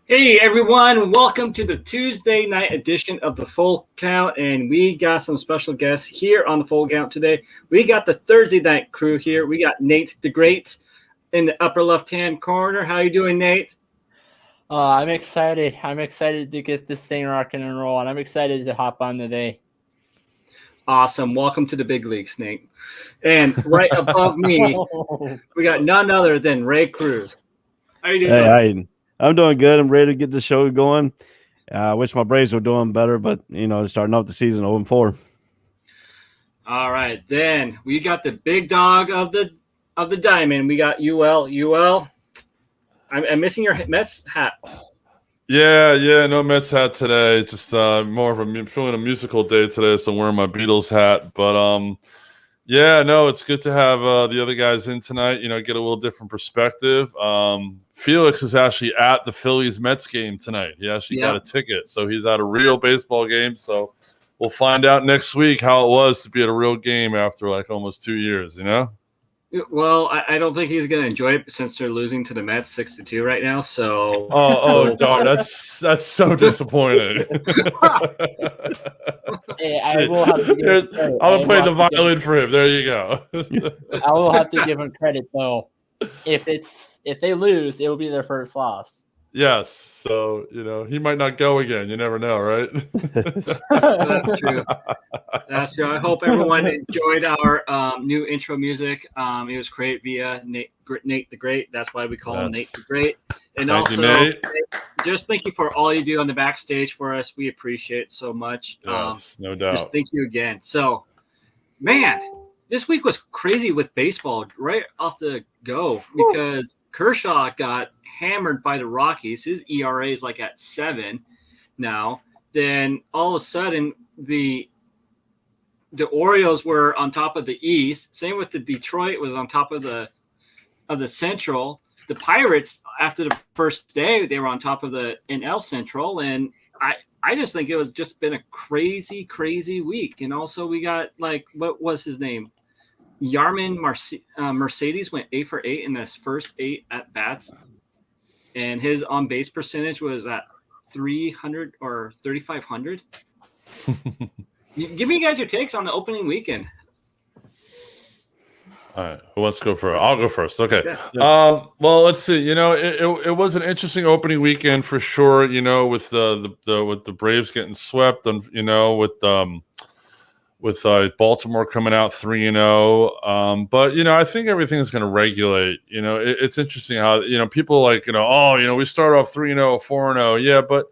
Hey everyone, welcome to the Tuesday night edition of the Full Count, and we got some special guests here on the Full Count today. We got the Thursday night crew here. We got Nate the Great in the upper left-hand corner. How you doing, Nate? I'm excited. I'm excited to get this thing rocking and rolling. I'm excited to hop on today. Awesome. Welcome to the big leagues, Nate. And right above me, we got none other than Ray Cruz. How you doing? Hey, I'm doing good. I'm ready to get the show going. I wish my Braves were doing better, but starting off the season 0-4. All right, then we got the big dog of the diamond. We got UL. I'm missing your Mets hat. Yeah, no Mets hat today. Just more of feeling a musical day today, so I'm wearing my Beatles hat. But yeah, no, it's good to have the other guys in tonight. Get a little different perspective. Felix is actually at the Phillies Mets game tonight. He actually got a ticket, so he's at a real baseball game. So we'll find out next week how it was to be at a real game after like almost 2 years. Well, I don't think he's going to enjoy it since they're losing to the Mets 6-2 right now. So, darn, that's so disappointing. Hey, I will have to give him I'll play the violin for him. There you go. I will have to give him credit though. If they lose, it will be their first loss. Yes, so he might not go again. You never know, right? That's true. That's true. I hope everyone enjoyed our new intro music. It was created via Nate the Great. That's why we call him Nate the Great. And Thank also, you, Nate. Just thank you for all you do on the backstage for us. We appreciate it so much. Yes, no doubt. Just thank you again. So, man, this week was crazy with baseball right off the go because Kershaw got hammered by the Rockies. His ERA is like at 7 now. Then all of a sudden the Orioles were on top of the East. Same with the Detroit was on top of the Central. The Pirates, after the first day, they were on top of the NL Central, and I just think it was just been a crazy, crazy week. And also we got what was his name? Yarman Mercedes went 8 for 8 in his first 8 at bats, and his on base percentage was at 300 or 3,500. Give me guys your takes on the opening weekend. All right, who wants to go first? I'll go first. Okay. Yeah. Well, let's see. It was an interesting opening weekend for sure. With the Braves getting swept, and with Baltimore coming out 3-0. But I think everything is going to regulate. It's interesting how people we start off 3-0, 4-0. Yeah, but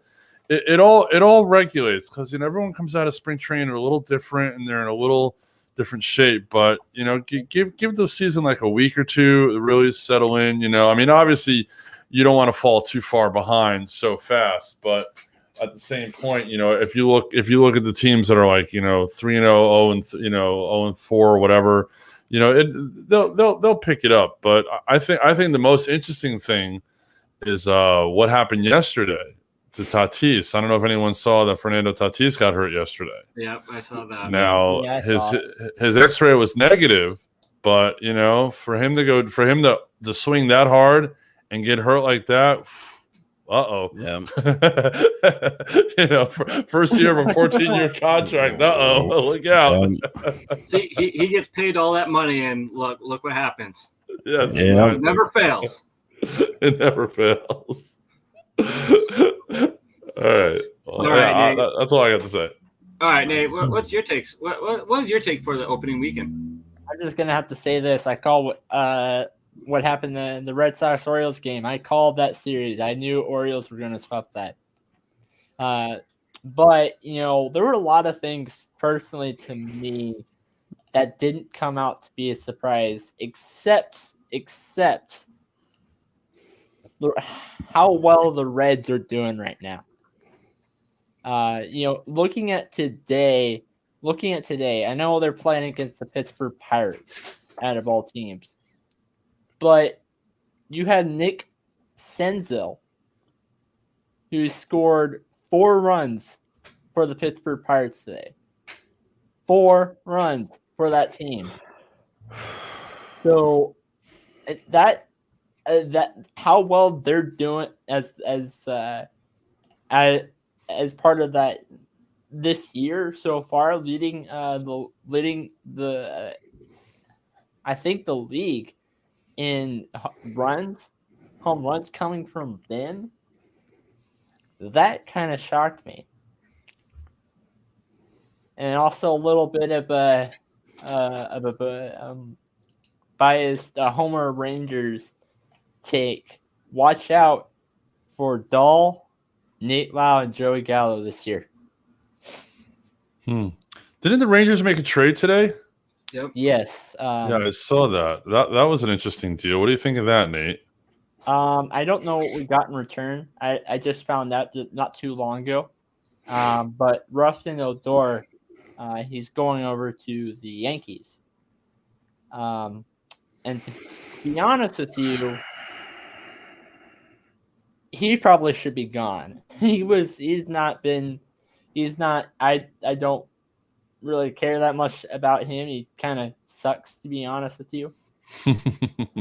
it all regulates because everyone comes out of spring training a little different and they're in a little different shape. But give the season like a week or two to really settle in. Obviously you don't want to fall too far behind so fast, but at the same point, if you look at the teams that are like 3-0, 0-4 or whatever, they'll pick it up. But I think the most interesting thing is what happened yesterday to Tatis. I don't know if anyone saw that Fernando Tatis got hurt yesterday. Yeah, I saw that. Now his X-ray was negative, but for him to swing that hard and get hurt like that. Yeah. First year of a 14-year contract. Look out. See, he gets paid all that money, and look what happens. Yes, It never fails. It never fails. All right. Well, Nate. That's all I got to say. All right, Nate. What's your takes? What was your take for the opening weekend? I'm just gonna have to say this. I call what happened in the Red Sox Orioles game. I called that series. I knew Orioles were going to sweep that. But there were a lot of things personally to me that didn't come out to be a surprise, except how well the Reds are doing right now. Looking at today, I know they're playing against the Pittsburgh Pirates out of all teams. But you had Nick Senzel, who scored 4 runs for the Pittsburgh Pirates today. 4 runs for that team. So that that how well they're doing as part of that this year so far, leading the I think the league in home runs coming from them. That kind of shocked me, and also a little bit of a biased Homer Rangers take. Watch out for Dahl, Nate Lau, and Joey Gallo this year. Didn't the Rangers make a trade today? Yep. Yes. Yeah, I saw that. That was an interesting deal. What do you think of that, Nate? I don't know what we got in return. I just found out not too long ago. But Rustin Odor, he's going over to the Yankees. And to be honest with you, he probably should be gone. He's not. I don't really care that much about him. He kind of sucks, to be honest with you.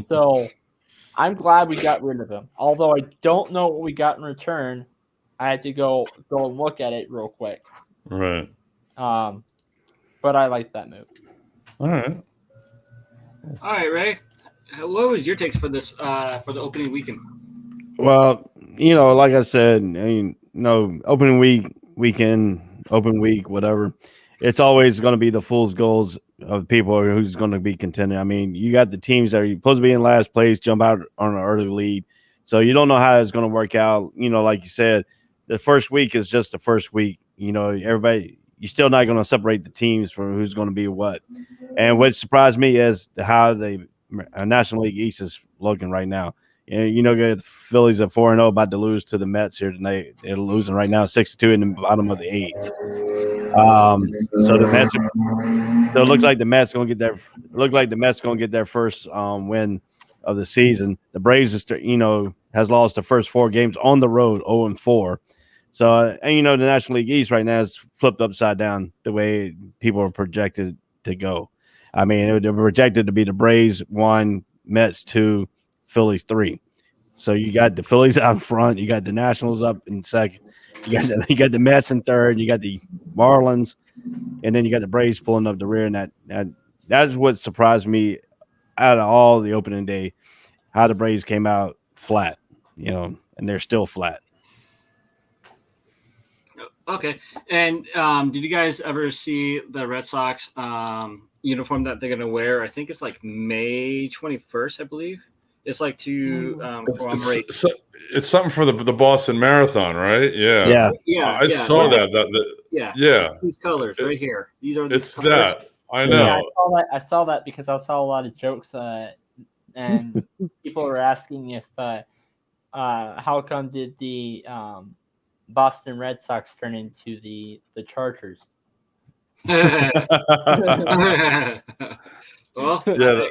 So I'm glad we got rid of him. Although I don't know what we got in return. I had to go and look at it real quick. Right. But I like that move. All right. All right, Ray. What was your takes for this for the opening weekend? Well, like I said, opening weekend, open week, whatever. It's always going to be the fool's goals of people who's going to be contending. I mean, you got the teams that are supposed to be in last place, jump out on an early lead. So you don't know how it's going to work out. Like you said, the first week is just the first week. Everybody, you're still not going to separate the teams from who's going to be what. And what surprised me is how the National League East is looking right now. The Phillies are 4-0, about to lose to the Mets here tonight. They're losing right now 6-2 in the bottom of the eighth. So the Mets. So it looks like the Mets going to get their. Look like the Mets going to get their first win of the season. The Braves has lost the first 4 games on the road, 0-4. So and the National League East right now is flipped upside down the way people are projected to go. I mean, they're projected to be the Braves 1, Mets 2, Phillies 3. So you got the Phillies out front, you got the Nationals up in second, you got the Mets in third, you got the Marlins, and then you got the Braves pulling up the rear. And that's what surprised me out of all the opening day, how the Braves came out flat, and they're still flat. Okay. And did you guys ever see the Red Sox uniform that they're going to wear? I think it's like May 21st, I believe. It's like to commemorate. It's something for the Boston Marathon, right? Yeah. I saw that. Yeah. These colors right here. These are. It's colors. That. I know. Yeah, I saw that because I saw a lot of jokes, and people were asking if how come did the Boston Red Sox turn into the Chargers? Well, yeah,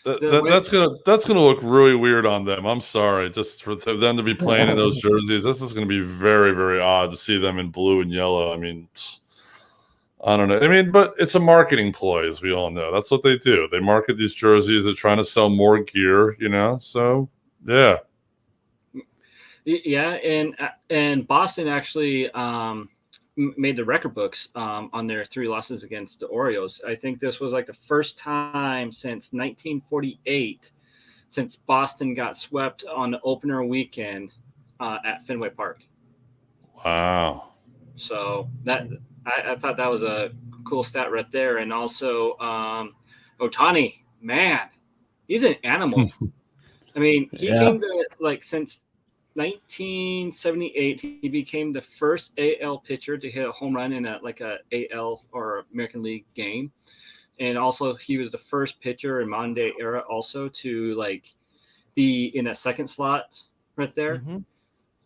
that's gonna look really weird on them. I'm sorry, just for them to be playing in those jerseys. This is gonna be very, very odd to see them in blue and yellow. I mean, I don't know. I mean, but it's a marketing ploy, as we all know. That's what they do. They market these jerseys. They're trying to sell more gear, So yeah. Yeah, and Boston actually made the record books on their 3 losses against the Orioles. I think this was like the first time since 1948 since Boston got swept on the opener weekend at Fenway Park. Wow. So that I thought that was a cool stat right there. And also Ohtani, man, he's an animal. I mean, he came to since 1978, he became the first AL pitcher to hit a home run in a AL or American League game, and also he was the first pitcher in modern day era also to be in a second slot right there. Mm-hmm.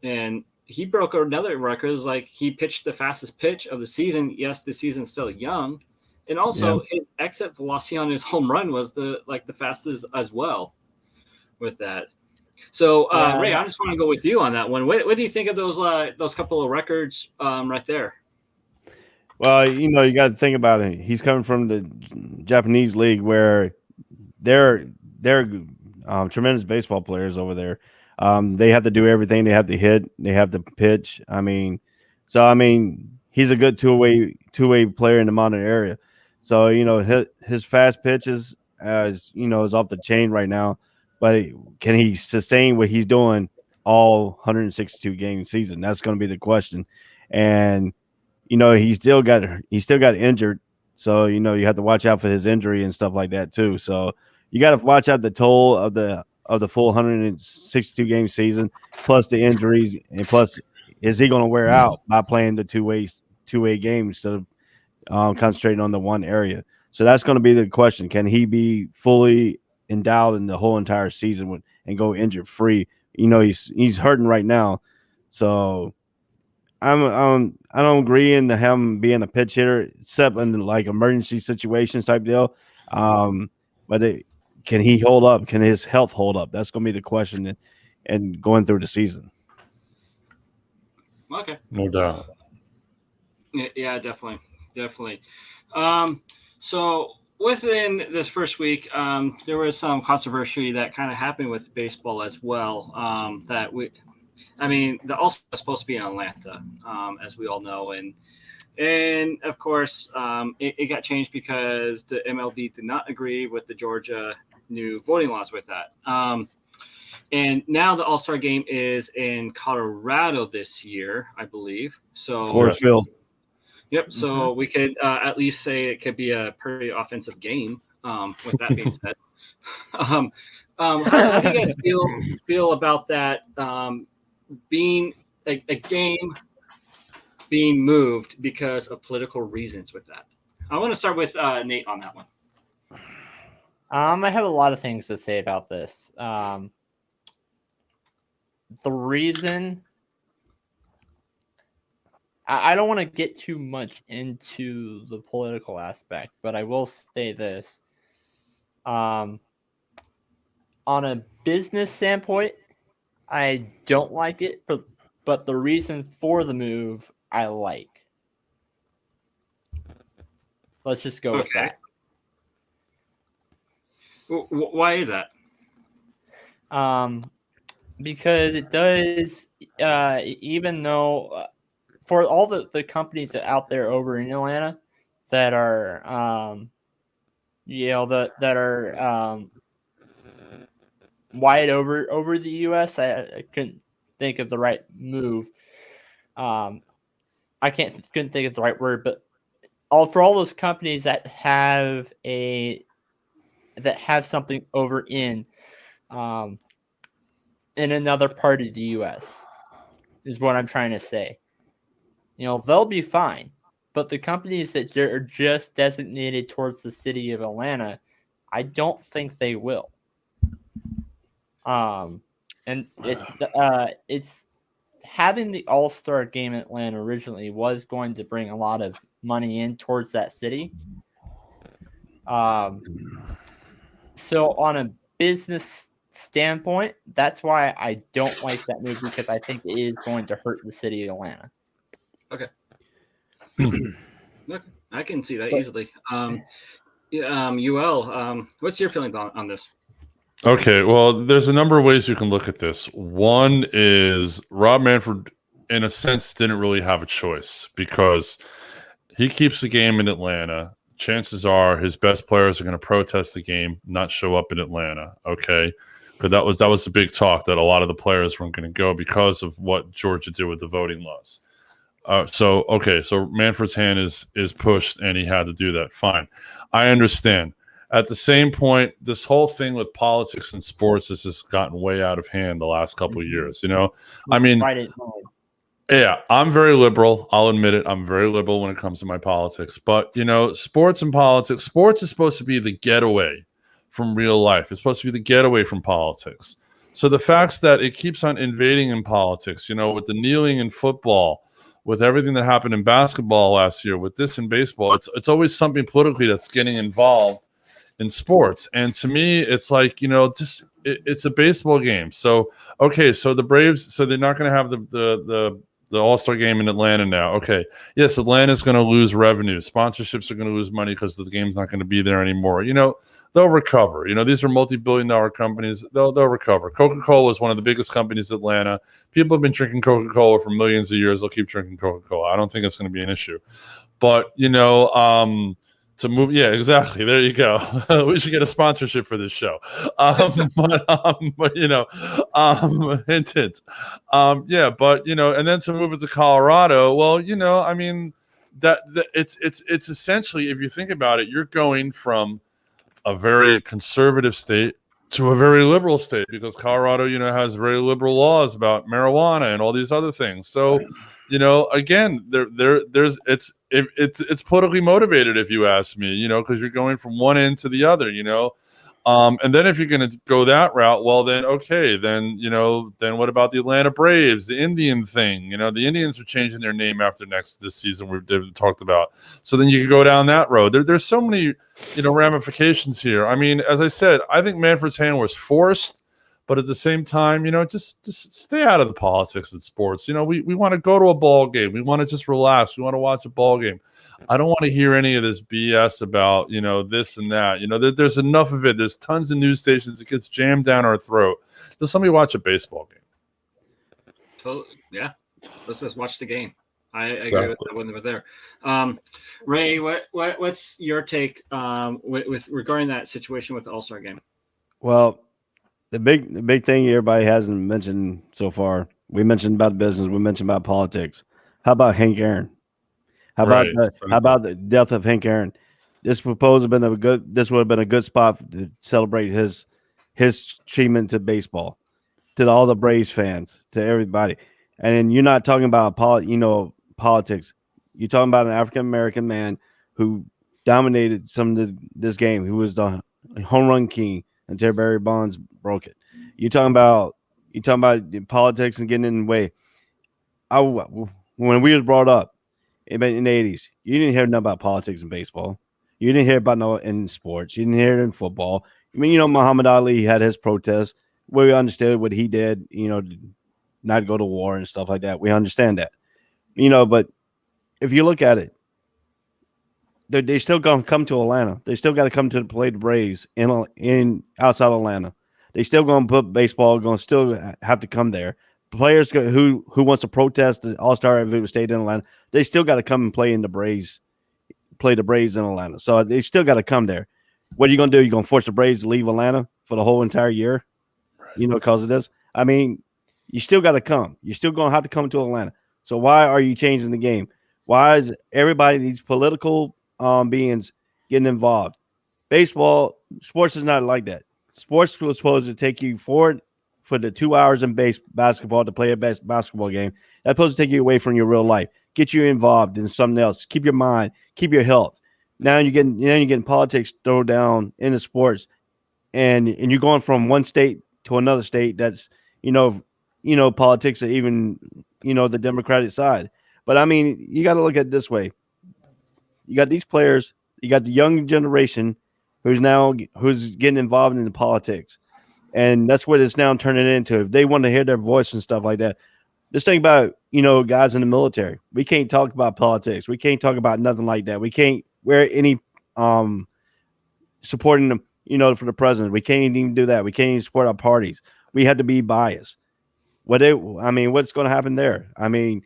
And he broke another record. It was he pitched the fastest pitch of the season. Yes, the season's still young, and also his exit velocity on his home run was the fastest as well with that. So, Ray, I just want to go with you on that one. What do you think of those couple of records right there? Well, you got to think about it. He's coming from the Japanese league where their tremendous baseball players over there. They have to do everything. They have to hit. They have to pitch. He's a good two-way player in the modern area. So his fast pitches, is off the chain right now. But can he sustain what he's doing all 162 game season? That's going to be the question. And he still got injured. So you have to watch out for his injury and stuff like that too. So you got to watch out the toll of the full 162 game season, plus the injuries, and plus is he going to wear out by playing the two-way game instead of concentrating on the one area? So that's going to be the question. Can he be fully endowed in the whole entire season and go injured free? He's hurting right now. So I don't agree in him being a pitch hitter, except in like emergency situations type deal. But can he hold up? Can his health hold up? That's going to be the question and going through the season. Okay. No doubt. Yeah, definitely. So within this first week, there was some controversy that kind of happened with baseball as well. The All-Star was supposed to be in Atlanta, as we all know, and of course, it got changed because the MLB did not agree with the Georgia new voting laws with that. And now the All-Star game is in Colorado this year, I believe. So Coors Field. Yep. So we could at least say it could be a pretty offensive game. With that being said, how do you guys feel about that being a game being moved because of political reasons with that? I want to start with Nate on that one. I have a lot of things to say about this. The reason I don't want to get too much into the political aspect, but I will say this. On a business standpoint, I don't like it, but the reason for the move, I like. Let's just go with that. Why is that? Because it does, even though for all the companies that out there over in Atlanta that are, that are wide over the U.S., I couldn't think of the right move. I couldn't think of the right word, but for all those companies that have something over in another part of the U.S. is what I'm trying to say. They'll be fine, but the companies that are just designated towards the city of Atlanta, I don't think they will. And it's having the All-Star game in Atlanta originally was going to bring a lot of money in towards that city. So on a business standpoint, that's why I don't like that move, because I think it is going to hurt the city of Atlanta. Okay. Look, I can see that easily. UL, what's your feelings on this? Okay, well, there's a number of ways you can look at this. One is Rob Manfred, in a sense, didn't really have a choice because he keeps the game in Atlanta. Chances are his best players are going to protest the game, not show up in Atlanta. Okay, because that was the big talk that a lot of the players weren't going to go because of what Georgia did with the voting laws. So Manfred's hand is pushed, and he had to do that. Fine, I understand. At the same point, this whole thing with politics and sports has just gotten way out of hand the last couple of years. Yeah, I'm very liberal. I'll admit it. I'm very liberal when it comes to my politics. But, sports and politics, sports is supposed to be the getaway from real life. It's supposed to be the getaway from politics. So the facts that it keeps on invading in politics, with the kneeling in football, with everything that happened in basketball last year, with this in baseball, it's always something politically that's getting involved in sports. And to me, it's like, it's a baseball game. So, okay, so the Braves, so they're not going to have the the All-Star game in Atlanta now. Okay, yes, Atlanta's going to lose revenue. Sponsorships are going to lose money because the game's not going to be there anymore. They'll recover. These are multi-billion-dollar companies. They'll recover. Coca-Cola is one of the biggest companies in Atlanta. People have been drinking Coca-Cola for millions of years. They'll keep drinking Coca-Cola. I don't think it's going to be an issue. But, to move, yeah, exactly. There you go. We should get a sponsorship for this show. Hint, hint. Yeah, but and then to move it to Colorado, well, I mean, that it's essentially, if you think about it, you're going from a very conservative state to a very liberal state, because Colorado, has very liberal laws about marijuana and all these other things. So, again, it's politically motivated, if you ask me, because you're going from one end to the other, and then if you're going to go that route, well, then okay, then what about the Atlanta Braves, the Indian thing? The Indians are changing their name after this season we've talked about. So then you can go down that road. There's so many ramifications here. I mean, as I said, I think Manfred's hand was forced. But at the same time, just stay out of the politics in sports. We want to go to a ball game. We want to just relax. We want to watch a ball game. I don't want to hear any of this BS about, this and that. There's enough of it. There's tons of news stations. It gets jammed down our throat. Just let me watch a baseball game. So, yeah, let's just watch the game. I agree with that when they were there. Ray, what's your take with regarding that situation with the All-Star game? Well, the big thing everybody hasn't mentioned so far, we mentioned about business, we mentioned about politics. How about Hank Aaron? How about the death of Hank Aaron? This would have been a good spot to celebrate his treatment to baseball, to all the Braves fans, to everybody. And you're not talking about politics. You're talking about an African American man who dominated this game, who was the home run king until Barry Bonds broke it. You're talking about politics and getting in the way. When we was brought up in the 80s, you didn't hear nothing about politics in baseball. You didn't hear about in sports. You didn't hear it in football. I mean, Muhammad Ali had his protests. We understood what he did, not go to war and stuff like that. We understand that. But if you look at it, they still going to come to Atlanta. They still got to come to play the Braves in outside Atlanta. They still going to put baseball. Going to still have to come there. Players who wants to protest the All-Star if it was stayed in Atlanta, they still got to come and play the Braves in Atlanta. So they still got to come there. What are you going to do? You're going to force the Braves to leave Atlanta for the whole entire year, right? Because of this. I mean, you still got to come. You're still going to have to come to Atlanta. So why are you changing the game? Why is everybody, these political beings, getting involved? Sports is not like that. Sports was supposed to take you forward for the 2 hours in basketball to play a basketball game. That's supposed to take you away from your real life, get you involved in something else, keep your mind, keep your health. Now you're getting politics thrown down into sports, and you're going from one state to another state. That's politics, or even the Democratic side. But I mean, you got to look at it this way. You got these players. You got the young generation who's getting involved in the politics, and that's what it's now turning into. If they want to hear their voice and stuff like that, just think about guys in the military. We can't talk about politics. We can't talk about nothing like that. We can't wear any supporting them. For the president, we can't even do that. We can't even support our parties. We had to be biased. What's going to happen there? I mean,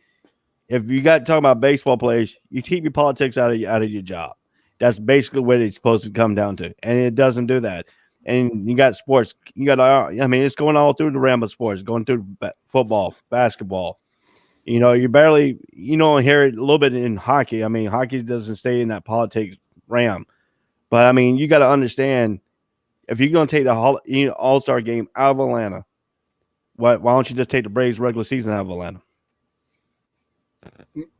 if you got to talk about baseball players, you keep your politics out of your job. That's basically what it's supposed to come down to, and it doesn't do that. And you got sports. It's going all through the realm of sports, going through football, basketball. You barely, hear it a little bit in hockey. I mean, hockey doesn't stay in that politics realm. But, I mean, you got to understand, if you're going to take the All-Star game out of Atlanta, why don't you just take the Braves regular season out of Atlanta?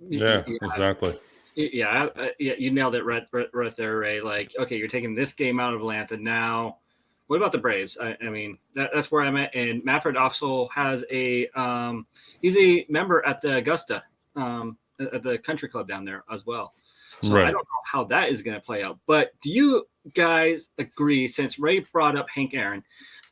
Yeah, exactly. Yeah, you nailed it right there, Ray. Like, okay, you're taking this game out of Atlanta now. What about the Braves? I mean, that's where I'm at. And Manfred also has he's a member at the Augusta, at the country club down there as well. So right. I don't know how that is going to play out. But do you guys agree, since Ray brought up Hank Aaron,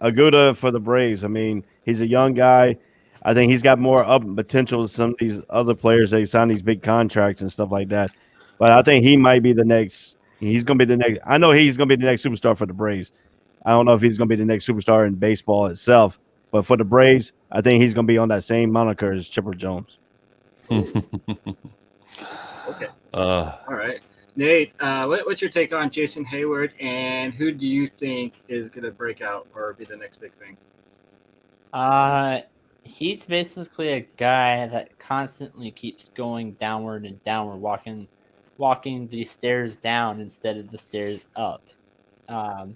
Aguda for the Braves. I mean, he's a young guy. I think he's got more up potential than some of these other players. They sign these big contracts and stuff like that. But I think he might be the next. He's going to be the next. I know he's going to be the next superstar for the Braves. I don't know if he's going to be the next superstar in baseball itself, but for the Braves, I think he's going to be on that same moniker as Chipper Jones. Okay. All right. Nate, what's your take on Jason Hayward, and who do you think is going to break out or be the next big thing? He's basically a guy that constantly keeps going downward and downward, walking the stairs down instead of the stairs up. I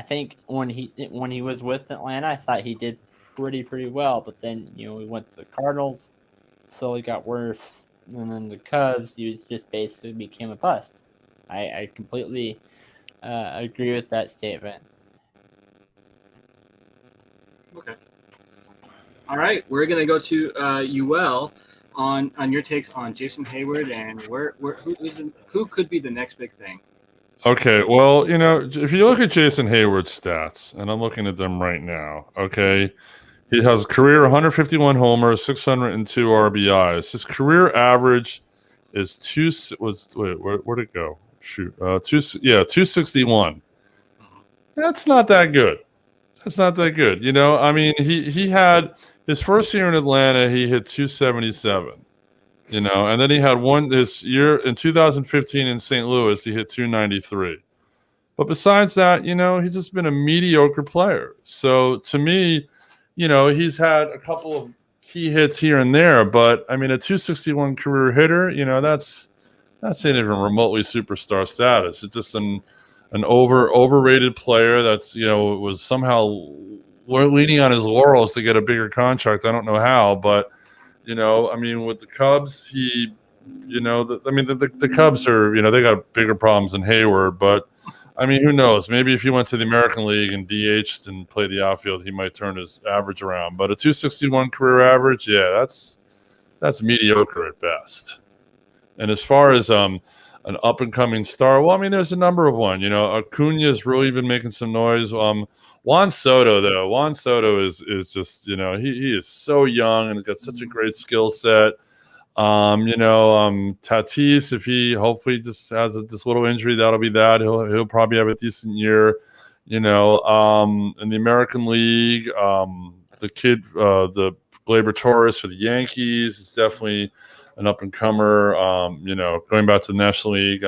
think when he was with Atlanta, I thought he did pretty well, but then we went to the Cardinals, slowly got worse, and then the Cubs, he was just basically became a bust. I completely agree with that statement. Okay. All right, we're gonna go to UL on your takes on Jason Hayward and who could be the next big thing. Okay, well, if you look at Jason Hayward's stats, and I'm looking at them right now, okay, he has career 151 homers, 602 RBIs. His career average is where'd it go? Shoot, 261. That's not that good. That's not that good. I mean, he had his first year in Atlanta, he hit 277. And then he had one this year in 2015 in St. Louis, he hit 293. But besides that, he's just been a mediocre player. So to me, he's had a couple of key hits here and there, but I mean, a 261 career hitter, that's not even remotely superstar status. It's just an overrated player that's was somehow leaning on his laurels to get a bigger contract. I don't know how, but I mean, with the Cubs, the Cubs are they got bigger problems than Hayward, but I mean, who knows? Maybe if he went to the American League and DH'd and played the outfield, he might turn his average around. But a 261 career average, yeah, that's mediocre at best. And as far as an up and coming star, well, I mean, there's a number of one. Acuna's really been making some noise. Juan Soto, though, is just he is so young and has got such a great skill set. Tatis, if he hopefully just has this little injury, that'll be that. He'll probably have a decent year. In the American League, the kid, the Gleyber Torres for the Yankees is definitely an up and comer. Going back to the National League,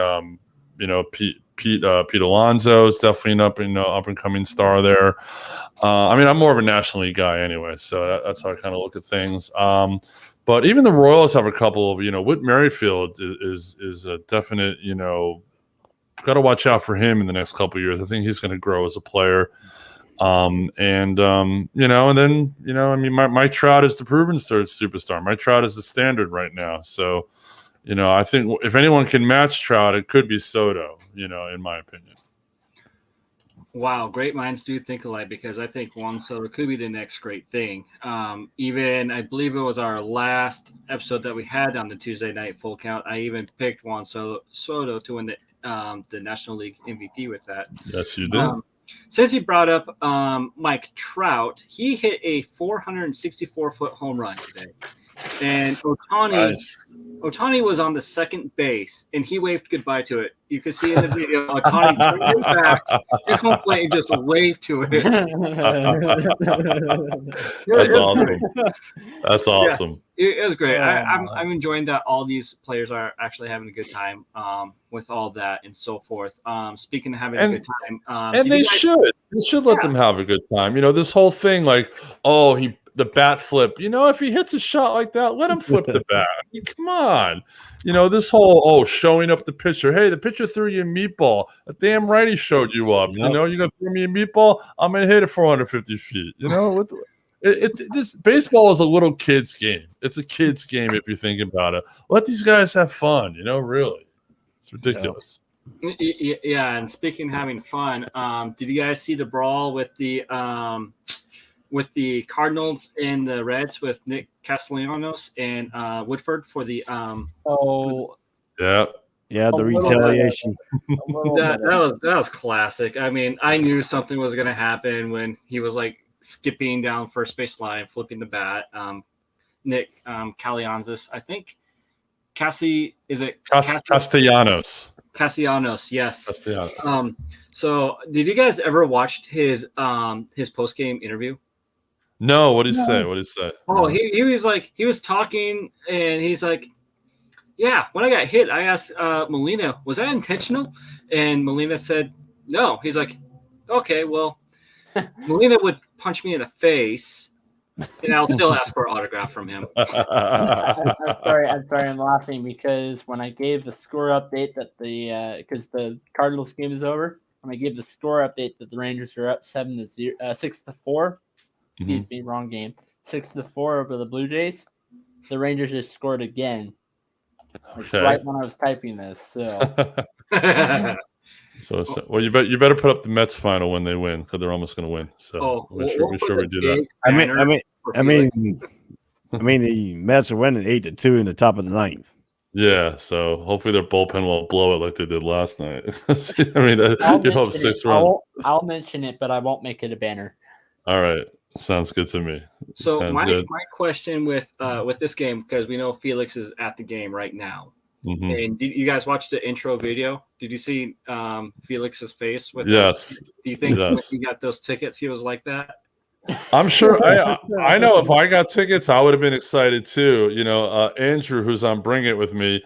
Pete Alonso is definitely an up and coming star there. I mean, I'm more of a National League guy anyway, so that's how I kind of look at things. But even the Royals have a couple of, Whit Merrifield is a definite, got to watch out for him in the next couple of years. I think he's going to grow as a player. And then, I mean, Mike Trout is the proven superstar. Mike Trout is the standard right now. So, I think if anyone can match Trout, it could be Soto, in my opinion. Wow, great minds do think alike, because I think Juan Soto could be the next great thing. Even I believe it was our last episode that we had on the Tuesday Night Full Count. I even picked Juan Soto to win the National League MVP with that. Yes, you did. Since you brought up Mike Trout, he hit a 464-foot home run today. And Ohtani was on the second base, and he waved goodbye to it. You could see in the video, Ohtani turned back to home plate and just waved to it. That's awesome. That's awesome. Yeah, it was great. I'm enjoying that all these players are actually having a good time with all that and so forth. Speaking of having a good time, and they should let them have a good time. This whole thing, like, the bat flip. If he hits a shot like that, let him flip the bat. I mean, come on. This whole showing up the pitcher. Hey, the pitcher threw you a meatball. A damn right he showed you up. Yep. You're gonna throw me a meatball. I'm gonna hit it 450 feet. This baseball is a little kid's game. It's a kid's game if you think about it. Let these guys have fun. Really, it's ridiculous. Yeah, and speaking of having fun, did you guys see the brawl with the Cardinals and the Reds with Nick Castellanos and Woodford for the yeah. Yeah, the A little retaliation. A little That bit. was classic. I mean, I knew something was going to happen when he was like skipping down first base line, flipping the bat. Nick Castellanos, I think. Cassie, is it Castellanos. Castellanos? Yes. Castellanos. So did you guys ever watch his post game interview? No, what did he say? What did he say? Oh, he was like, he was talking and he's like, yeah, when I got hit, I asked Molina, was that intentional? And Molina said, no. He's like, okay, well, Molina would punch me in the face, and I'll still ask for an autograph from him. I'm sorry, I'm laughing because when I gave the score update that because the Cardinals game is over, when I gave the score update that the Rangers are up 6-4. Excuse me, wrong game. 6-4 over the Blue Jays. The Rangers just scored again. Right when I was typing this, so well, you better put up the Mets final when they win because they're almost going to win. So we do that. I mean, the Mets are winning 8-2 in the top of the ninth. Yeah, so hopefully their bullpen won't blow it like they did last night. I mean, you hope 6 runs. I'll mention it, but I won't make it a banner. All right, sounds good to me. So my question with this game, because we know Felix is at the game right now, and did you guys watch the intro video? Did you see Felix's face? Yes. Do you think when he got those tickets, he was like that? I'm sure. I know if I got tickets, I would have been excited too. You know, Andrew, who's on Bring It with me,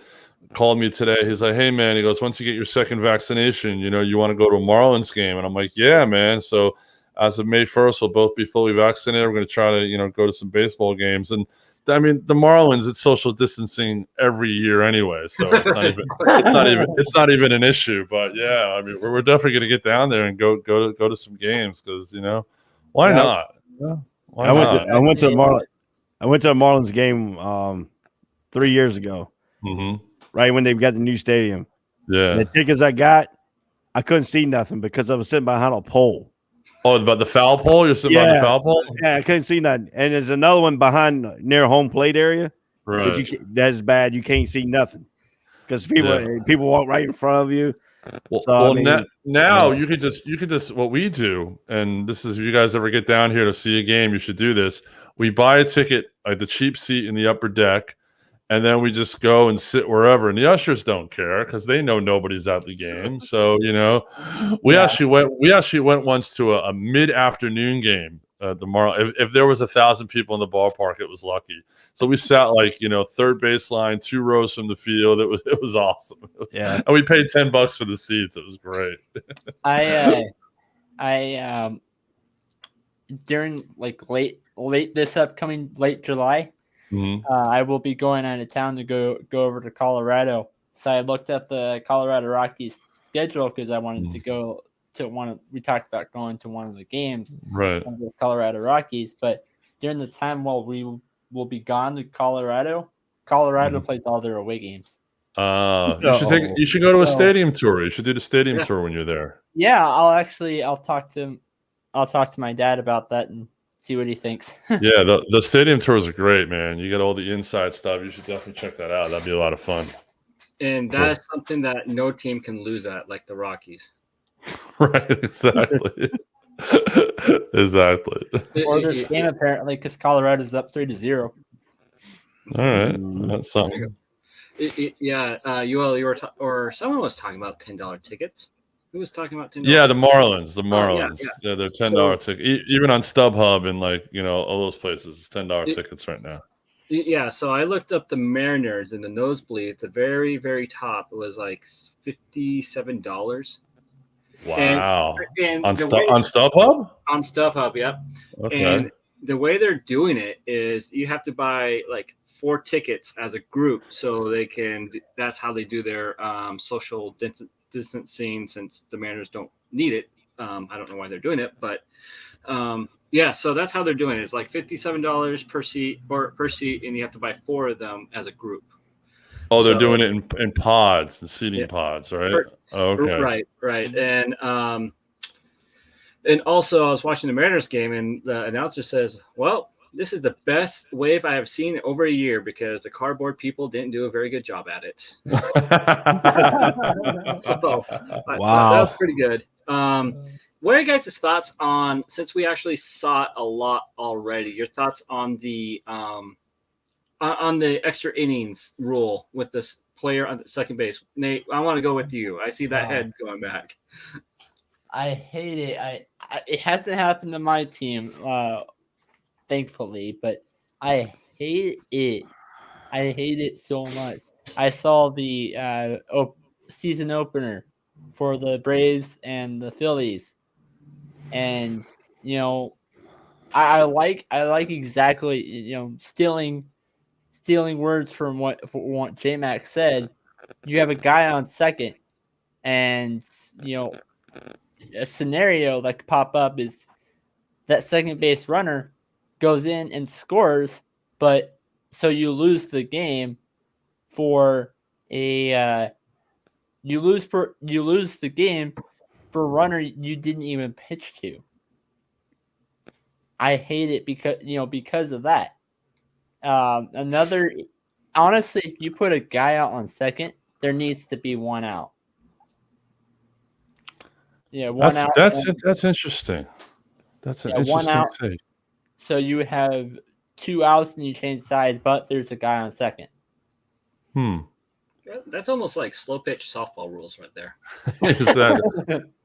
called me today. He's like, "Hey man," he goes, "once you get your second vaccination, you know, you want to go to a Marlins game?" And I'm like, "Yeah, man." So as of May 1st, we'll both be fully vaccinated. We're going to try to, you know, go to some baseball games. And I mean, the Marlins, it's social distancing every year anyway, so it's not even an issue. But yeah, I mean, we're definitely going to get down there and go to some games because, you know, why not? Yeah, why not? I went to a Marlins game 3 years ago, right when they got the new stadium. Yeah, and the tickets I got, I couldn't see nothing because I was sitting behind a pole. Oh, about the foul pole? You're sitting behind the foul pole? Yeah, I couldn't see nothing. And there's another one behind near home plate area. Right. But that's bad. You can't see nothing because people walk right in front of you. Well, so, I mean, now you could just what we do, and this is if you guys ever get down here to see a game, you should do this. We buy a ticket, like the cheap seat in the upper deck, and then we just go and sit wherever. And the ushers don't care because they know nobody's at the game. So, you know, we actually went once to a mid-afternoon game at the Marlins. If there was 1,000 people in the ballpark, it was lucky. So we sat like, you know, third baseline, 2 rows from the field. It was awesome. And we paid $10 for the seats. It was great. I during like late this upcoming late July. I will be going out of town to go over to Colorado. So I looked at the Colorado Rockies schedule because I wanted to go to we talked about going to one of the games, right? The Colorado Rockies. But during the time while we will be gone to Colorado plays all their away games. You should go to a stadium tour. You should do the stadium tour when you're there. Yeah, I'll talk to my dad about that and see what he thinks. Yeah, the stadium tours are great, man. You get all the inside stuff. You should definitely check that out. That'd be a lot of fun. And that is something that no team can lose at, like the Rockies. Right, exactly. Exactly. Or this game, apparently, because Colorado's up 3-0. All right, that's something. You were someone was talking about $10 tickets. Who was talking about $10? Yeah, the Marlins. Yeah, they're $10 tickets. Even on StubHub and like, you know, all those places, it's $10 tickets right now. Yeah, so I looked up the Mariners in the nosebleed at the very, very top. It was like $57. Wow. And on StubHub? On StubHub, yep. Okay. And the way they're doing it is you have to buy like 4 tickets as a group, so that's how they do their social distancing, since the Mariners don't need it. I don't know why they're doing it, but so that's how they're doing it. It's like $57 per seat, and you have to buy 4 of them as a group. Oh, they're doing it in pods and seating pods, right? Okay. Right. And also I was watching the Mariners game, and the announcer says, "Well, this is the best wave I have seen in over a year because the cardboard people didn't do a very good job at it. So that Wow. was pretty good. What are your guys' thoughts on, since we actually saw it a lot already, your thoughts on the extra innings rule with this player on second base? Nate, I want to go with you. I see that head going back. I hate it. It hasn't happened to my team, thankfully, but I hate it. I hate it so much. I saw the season opener for the Braves and the Phillies, and I like exactly stealing words from what J-Mac said. You have a guy on second, and a scenario that could pop up is that second base runner goes in and scores, but so you lose the game for a you lose the game for a runner you didn't even pitch to. I hate it because of that. Honestly, if you put a guy out on second, there needs to be one out. Yeah, one out. That's interesting. That's an one interesting out. take. So you have 2 outs and you change sides, but there's a guy on second. That's almost like slow pitch softball rules right there. Is that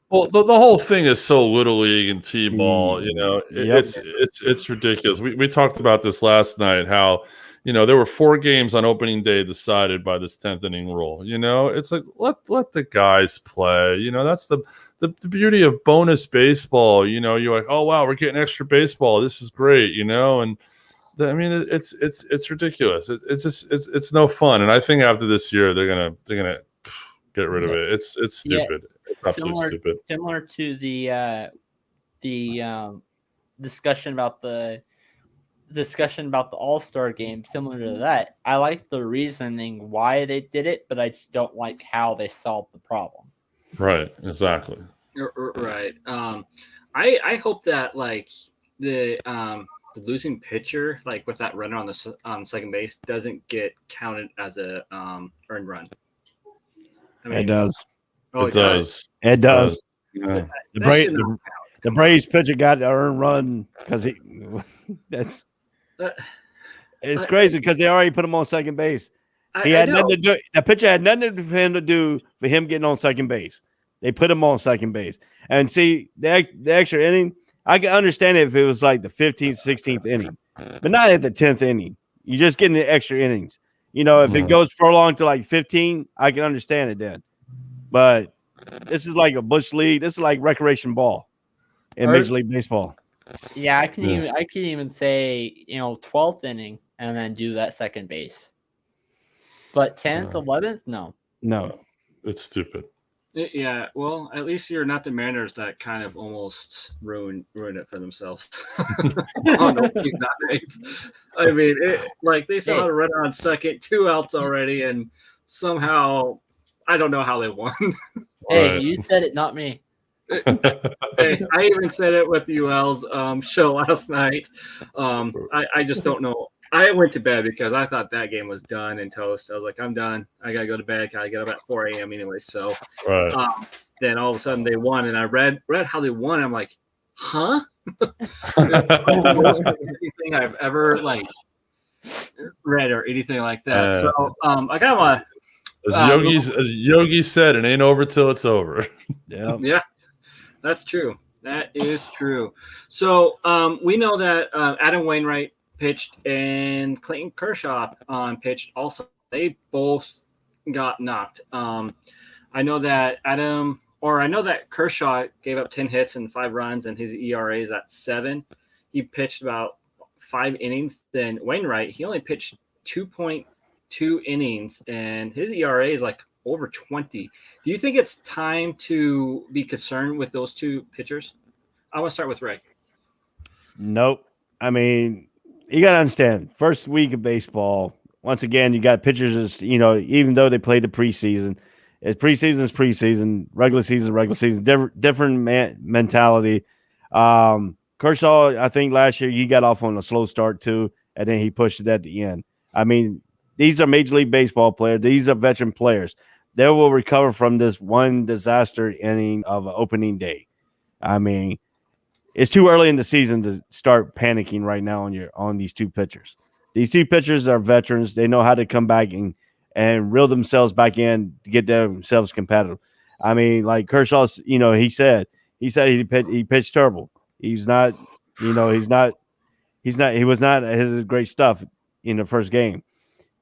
well? The whole thing is so little league and t-ball. It's ridiculous. We talked about this last night. How there were 4 games on opening day decided by this 10th inning rule. It's like let the guys play. That's the beauty of bonus baseball. You're like, oh wow, we're getting extra baseball. This is great. And it's ridiculous. It's no fun. And I think after this year, they're gonna get rid of it. It's stupid. It's absolutely stupid. Similar to the discussion about the All-Star game. Similar to that, I like the reasoning why they did it, but I just don't like how they solved the problem. Right. Exactly. Right. I hope that like the losing pitcher, like with that runner on second base, doesn't get counted as a earned run. It does. Oh, it does. It does. Yeah. The Braves pitcher got the earned run because it's crazy because they already put him on second base. He had nothing to do. The pitcher had nothing for him to do for him getting on second base. They put him on second base. And see, the extra inning, I can understand it if it was like the 15th, 16th inning, but not at the 10th inning. You're just getting the extra innings. If it goes prolonged to like 15, I can understand it then. But this is like a bush league. This is like recreation ball in Major League Baseball. Yeah, I can even say 12th inning and then do that second base. But 10th, 11th, no, it's stupid. Yeah, well, at least you're not the Mariners that kind of almost ruin it for themselves. I mean, they still had a runner on second, 2 outs already, and somehow I don't know how they won. Hey, right. You said it, not me. Hey, I even said it with UL's show last night. I just don't know. I went to bed because I thought that game was done and toast. I was like, I'm done. I got to go to bed. I get up at 4 a.m. anyway. So then all of a sudden they won, and I read how they won. I'm like, huh? The most anything I've ever read or anything like that. So I got my. As Yogi said, it ain't over till it's over. Yeah, that's true. That is true. So we know that Adam Wainwright pitched and Clayton Kershaw pitched also. They both got knocked. I know that Kershaw gave up 10 hits and 5 runs, and his ERA is at 7. He pitched about 5 innings. Then Wainwright, he only pitched 2.2 innings, and his ERA is like over 20. Do you think it's time to be concerned with those 2 pitchers? I want to start with Ray. Nope. I mean, you got to understand, first week of baseball, once again, you got pitchers, even though they played the preseason, preseason is preseason, regular season, different mentality. Kershaw, I think last year he got off on a slow start too, and then he pushed it at the end. I mean, these are Major League Baseball players. These are veteran players. They will recover from this one disaster inning of opening day. I mean, it's too early in the season to start panicking right now on these two pitchers. These two pitchers are veterans. They know how to come back and reel themselves back in to get themselves competitive. I mean, like Kershaw, he said he pitched terrible. He's not, he was not his great stuff in the first game.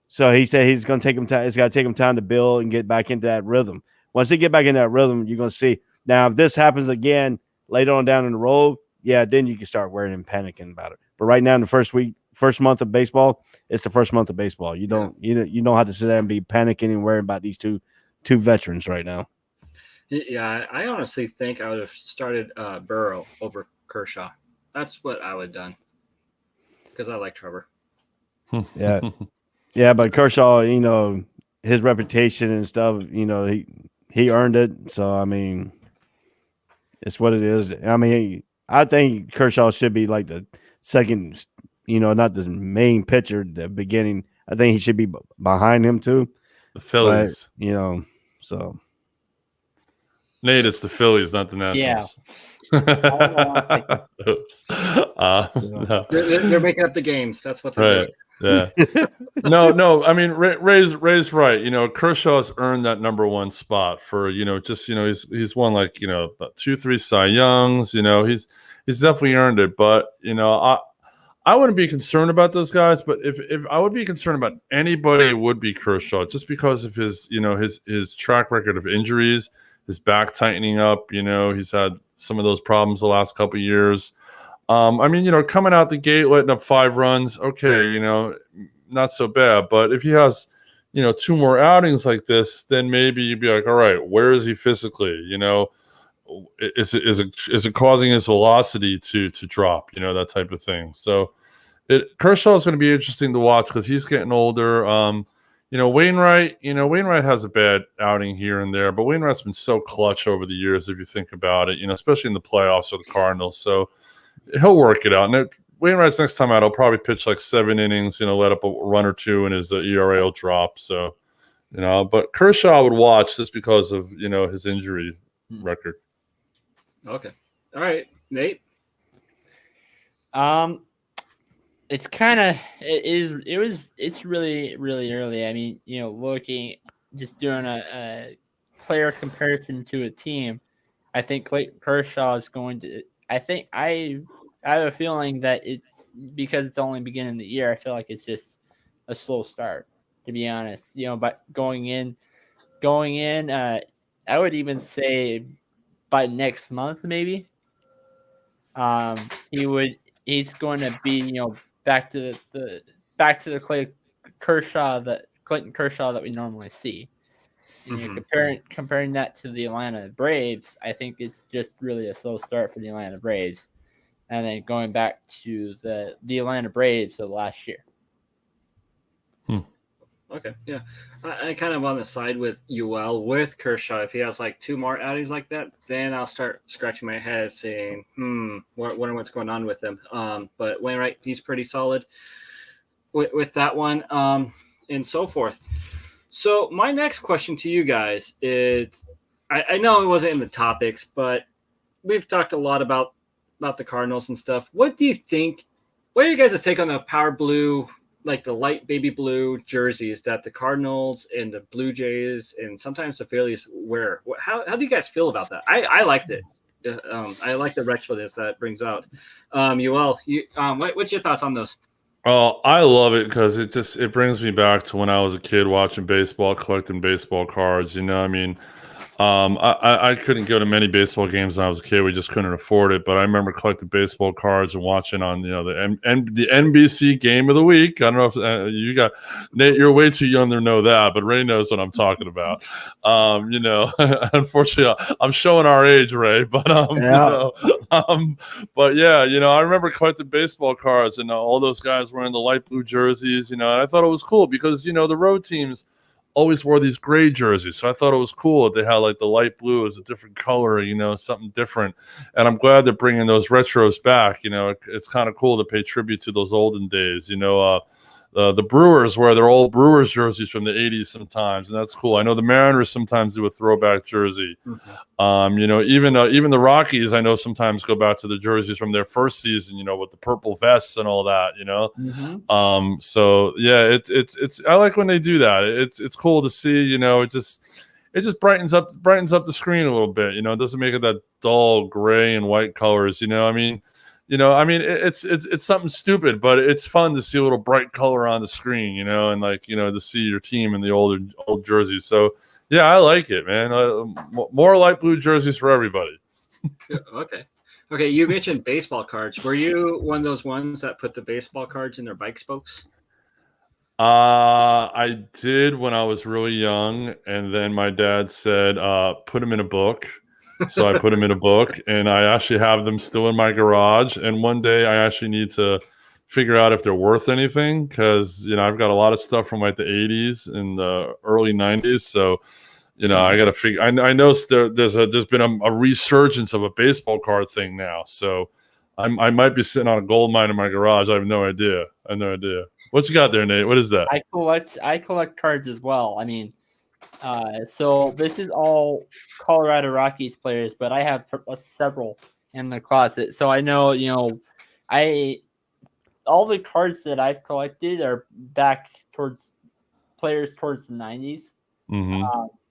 So he said he's going to take him time. It's got to take him time to build and get back into that rhythm. Once they get back in that rhythm, you're going to see. Now, if this happens again later on down in the road, yeah, then you can start worrying and panicking about it. But right now, in the first month of baseball, it's the first month of baseball. You don't have to sit there and be panicking and worrying about these two veterans right now. Yeah, I honestly think I would have started Burrow over Kershaw. That's what I would have done because I like Trevor. Yeah. Yeah, but Kershaw, his reputation and stuff, he earned it. So, I mean, it's what it is. I mean, I think Kershaw should be like the second, not the main pitcher at the beginning. I think he should be behind him too. The Phillies. But, so. Nate, it's the Phillies, not the Nationals. Yeah. Oops. No. They're making up the games. That's what they're doing. Yeah. No. I mean, Ray's right. Kershaw's earned that number one spot for he's won like about 2-3 Cy Youngs. He's definitely earned it. But I wouldn't be concerned about those guys. But if I would be concerned about anybody, it would be Kershaw, just because of his his track record of injuries, his back tightening up. He's had some of those problems the last couple of years. I mean, coming out the gate, letting up 5 runs, okay, not so bad. But if he has, 2 more outings like this, then maybe you'd be like, all right, where is he physically? Is it causing his velocity to drop? That type of thing. So, Kershaw is going to be interesting to watch because he's getting older. Wainwright has a bad outing here and there, but Wainwright's been so clutch over the years, if you think about it, especially in the playoffs with the Cardinals. So he'll work it out. And Wainwright's next time out, he'll probably pitch like 7 innings, let up a run or 2, and his ERA will drop. So, but Kershaw would watch just because of, his injury record. Okay. All right, Nate. It's really, really early. I mean, doing a player comparison to a team, I think Clayton Kershaw is going to. I have a feeling that it's because it's only beginning of the year. I feel like it's just a slow start, to be honest. But going in, I would even say by next month, maybe. He's going to be, back to the Clayton Kershaw that we normally see. Comparing that to the Atlanta Braves, I think it's just really a slow start for the Atlanta Braves, and then going back to the Atlanta Braves of last year. Okay, yeah, I kind of on the side with UL with Kershaw. If he has like 2 more outings like that, then I'll start scratching my head, saying, wonder what's going on with him. But Wainwright, he's pretty solid with that one, and so forth. So my next question to you guys is, I know it wasn't in the topics, but we've talked a lot about the Cardinals and stuff. What do you think? What are you guys' take on the power blue, like the light baby blue jerseys that the Cardinals and the Blue Jays and sometimes the Phillies wear? How do you guys feel about that? I liked it. I like the retroiness that brings out. What's your thoughts on those? Oh, I love it because it brings me back to when I was a kid watching baseball, collecting baseball cards. I couldn't go to many baseball games when I was a kid. We just couldn't afford it. But I remember collecting baseball cards and watching on the NBC Game of the Week. I don't know if you got Nate. You're way too young to know that, but Ray knows what I'm talking about. Unfortunately, I'm showing our age, Ray. But but yeah, I remember collecting baseball cards and all those guys wearing the light blue jerseys. And I thought it was cool because the road teams always wore these gray jerseys. So I thought it was cool that they had like the light blue as a different color, something different. And I'm glad they're bringing those retros back. It's kind of cool to pay tribute to those olden days. The Brewers wear their old Brewers jerseys from the 80s sometimes, and that's cool. I know the Mariners sometimes do a throwback jersey. Even the Rockies, I know sometimes go back to the jerseys from their first season, with the purple vests and all that, So yeah, it's I like when they do that. It's cool to see, it just brightens up the screen a little bit, it doesn't make it that dull gray and white colors, it's something stupid, but it's fun to see a little bright color on the screen, and to see your team in the old jerseys. So yeah, I like it, man. More light blue jerseys for everybody. Okay. You mentioned baseball cards. Were you one of those ones that put the baseball cards in their bike spokes? I did when I was really young, and then my dad said, put them in a book. So I put them in a book, and I actually have them still in my garage. And one day I actually need to figure out if they're worth anything, because I've got a lot of stuff from like the 80s and the early 90s. So I got to figure. I know there's been a resurgence of a baseball card thing now. So I might be sitting on a gold mine in my garage. I have no idea. What you got there, Nate? What is that? I collect cards as well. I mean. So this is all Colorado Rockies players, but I have several in the closet. So I know, all the cards that I've collected are back towards players towards the 90s. Mm-hmm.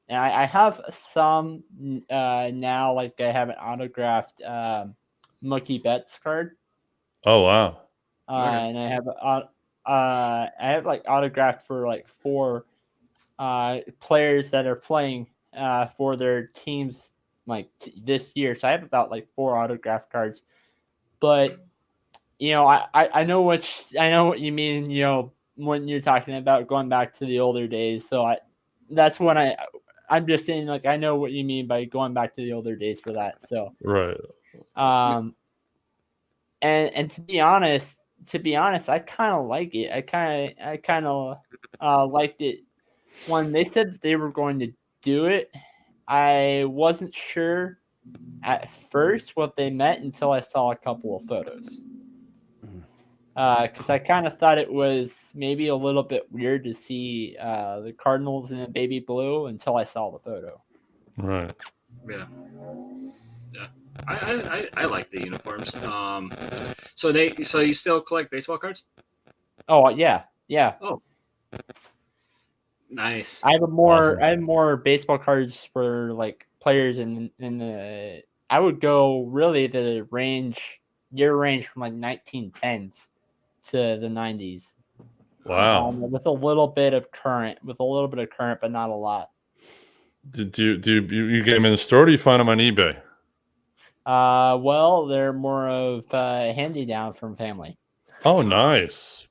And I have some now, like I have an autographed Mookie Betts card. Oh wow! And I have like autographed for like 4 players that are playing for their teams like this year. So I have about like 4 autograph cards. But I know what you mean, when you're talking about going back to the older days. So that's when I'm just saying, like, I know what you mean by going back to the older days for that. So right. And to be honest, I kind of like it. I kind of liked it. When they said that they were going to do it, I wasn't sure at first what they meant until I saw a couple of photos. Because I kind of thought it was maybe a little bit weird to see the Cardinals in a baby blue until I saw the photo. Right. Yeah. I like the uniforms. So you still collect baseball cards? Oh yeah. Oh. Nice. I have more baseball cards for like players in the. I would go really the year range from like 1910s to the 90s. Wow. With a little bit of current, but not a lot. Did you get them in the store? Or do you find them on eBay? Well, they're more of hand down from family. Oh, nice.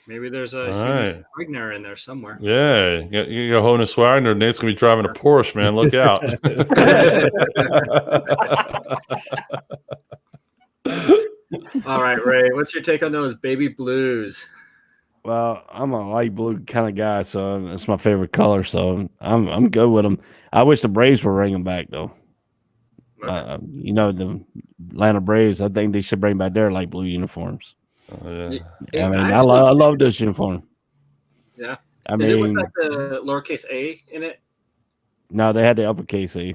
Maybe there's a Honus Wagner in there somewhere. Yeah, you got Honus Wagner. Nate's gonna be driving a Porsche, man. Look out! All right, Ray. What's your take on those baby blues? Well, I'm a light blue kind of guy, so it's my favorite color. So I'm good with them. I wish the Braves were bringing back though. Okay. The Atlanta Braves. I think they should bring back their light blue uniforms. Yeah. I mean, I love this uniform. Yeah. Is it with like the lowercase a in it? No, they had the uppercase A.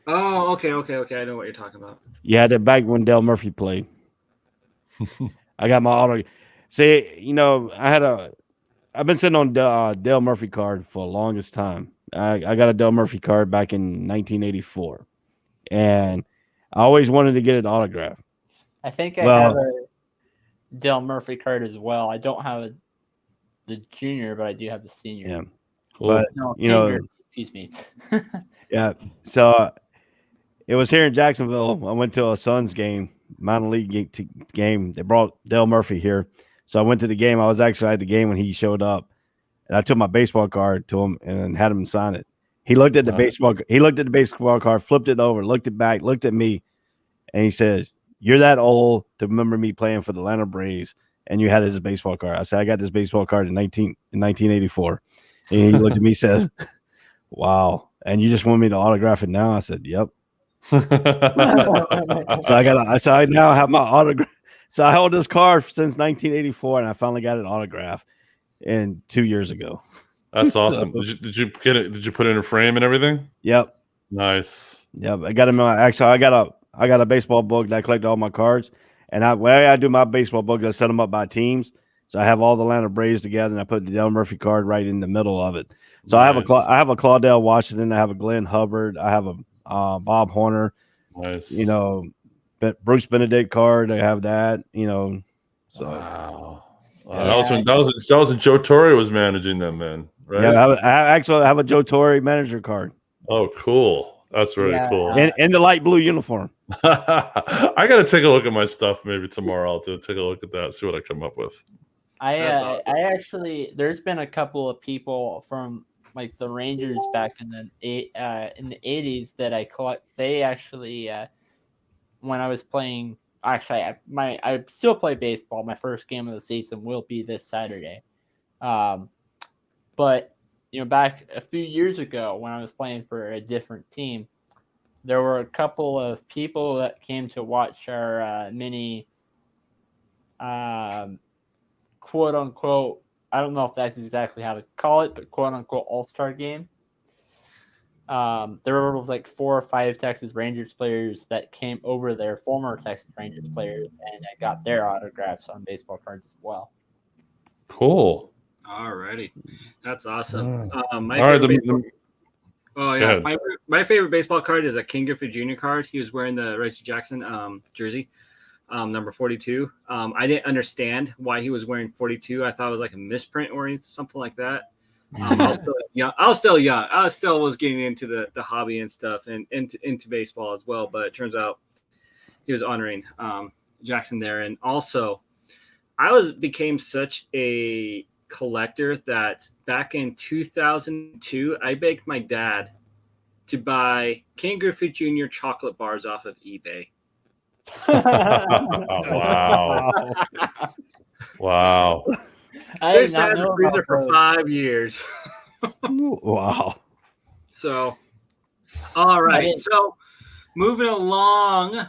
Oh, okay. I know what you're talking about. You had it back when Dale Murphy played. I got my auto. See, I've been sitting on Dale Murphy card for the longest time. I got a Dale Murphy card back in 1984, and I always wanted to get it autographed. I think I have a Dale Murphy card as well. I don't have the junior, but I do have the senior. Yeah, cool. But senior, excuse me. Yeah, so it was here in Jacksonville. I went to a Suns game, minor league game. They brought Dale Murphy here, so I went to the game. I was actually at the game when he showed up, and I took my baseball card to him and had him sign it. He looked at the baseball. He looked at the baseball card, flipped it over, looked it back, looked at me, and he said, "You're that old to remember me playing for the Atlanta Braves, and you had his baseball card." I said, "I got this baseball card in 1984," And he looked at me and said, "Wow, and you just want me to autograph it now?" I said, "Yep." So I now have my autograph. So I held this card since 1984, and I finally got it autographed 2 years ago. That's awesome. Did you get it? Did you put it in a frame and everything? Yep. Nice. Yep. I got him. Actually, I got a baseball book that I collect all my cards, and way I do my baseball book, I set them up by teams. So I have all the Atlanta Braves together, and I put the Dale Murphy card right in the middle of it. So nice. I have a Claudell Washington. I have a Glenn Hubbard. I have a Bob Horner. Nice. Bruce Benedict card. I have that. So wow. Yeah. That was when Joe Torre was managing them, man. Right? Yeah, I have a Joe Torre manager card. Oh, cool. That's really cool. In the light blue uniform. I got to take a look at my stuff maybe tomorrow. I'll take a look at that, see what I come up with. I actually, there's been a couple of people from like the Rangers back in the 80s that I collect. They actually, when I was playing, actually, I still play baseball. My first game of the season will be this Saturday. But back a few years ago when I was playing for a different team, there were a couple of people that came to watch our mini, quote unquote, I don't know if that's exactly how to call it, but quote unquote all-star game. There were like 4 or 5 Texas Rangers players that came over there, former Texas Rangers players, and I got their autographs on baseball cards as well. Cool. All righty. That's awesome. My favorite baseball card is a King Griffey Jr. card. He was wearing the Reggie Jackson jersey, number 42. I didn't understand why he was wearing 42. I thought it was like a misprint or something like that. I was still young. I still was getting into the hobby and stuff and into baseball as well. But it turns out he was honoring Jackson there. And also, I became such a collector that back in 2002, I begged my dad to buy King Griffey Jr. chocolate bars off of eBay. Wow. They sat in the freezer for 5 years. Wow. So, all right. So, moving along,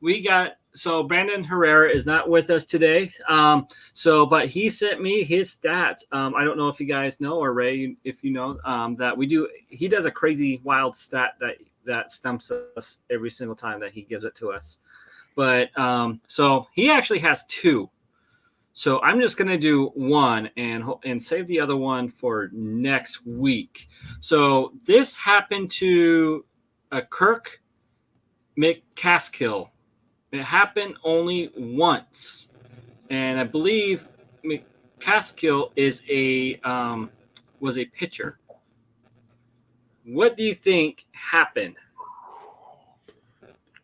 we got. So Brandon Herrera is not with us today. But he sent me his stats. I don't know if you guys know, or Ray, if you know, that he does a crazy wild stat that stumps us every single time that he gives it to us. But so he actually has 2. So I'm just going to do one and save the other one for next week. So this happened to Kirk McCaskill. It happened only once, and I believe McCaskill was a pitcher. What do you think happened?